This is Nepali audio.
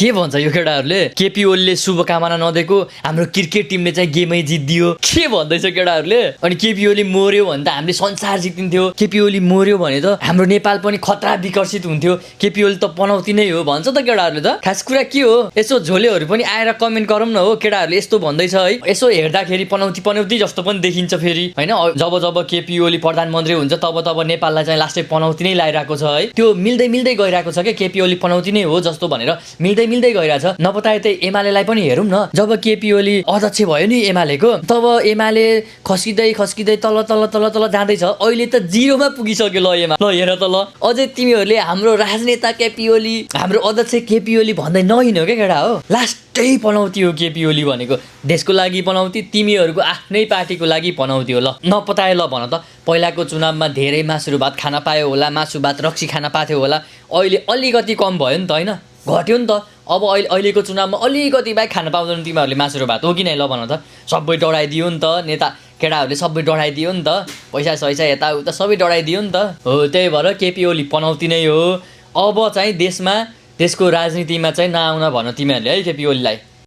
के भन्छ यो केटाहरूले केपी ओलीले शुभकामना नदिएको हाम्रो क्रिकेट टिमले चाहिँ गेमै जित्दियो के भन्दैछ केटाहरूले अनि केपी ओली मर्यो भने त हामीले संसार जितिन्थ्यो केपी ओली मर्यो भने त हाम्रो नेपाल पनि खतरा विकसित हुन्थ्यो केपी ओली त पनौती नै हो भन्छ त केटाहरूले त खास कुरा के हो यसो झोलेहरू पनि आएर कमेन्ट गरौँ न हो केटाहरूले यस्तो भन्दैछ है यसो हेर्दाखेरि पनौती जस्तो पनि देखिन्छ फेरि हैन जब केपी ओली प्रधानमन्त्री हुन्छ तब नेपाललाई चाहिँ लास्टै पनौती नै लागिरहेको छ है त्यो मिल्दै गइरहेको छ के केपी ओली पनौती नै हो जस्तो भनेर मिल्दै गइरहेछ नपताए त एमालेलाई पनि हेरौँ न जब केपी ओली अध्यक्ष भयो नि एमालेको तब एमाले खस्किँदै तल जाँदैछ अहिले त जिरोमा पुगिसक्यो ल एमा ल हेर त ल अझै तिमीहरूले हाम्रो राजनेता केपी ओली हाम्रो अध्यक्ष केपी ओली भन्दै नहिँड्यो क्या केटा हो लास्टै पनौती हो केपी ओली भनेको देशको लागि पनौती तिमीहरूको आफ्नै पार्टीको लागि पनौती हो ल नपताए ल भन त पहिलाको चुनावमा धेरै मासु भात खान पायो होला मासु भात रक्सी खान पाथ्यो होला अहिले अलिकति कम भयो नि त होइन घट्यो नि त अब अहिलेको चुनावमा अलिकति बाहेक खान पाउँदैन तिमीहरूले मासु र भात हो कि नै ल भन त सबै डढाइदियो नि त नेता केटाहरूले सबै डढाइदियो नि त पैसा सैसा यताउता सबै डढाइदियो नि त हो त्यही भएर केपी ओली पनौती नै हो अब चाहिँ देशको राजनीतिमा चाहिँ नआउन भन तिमीहरूले है केपी ओलीलाई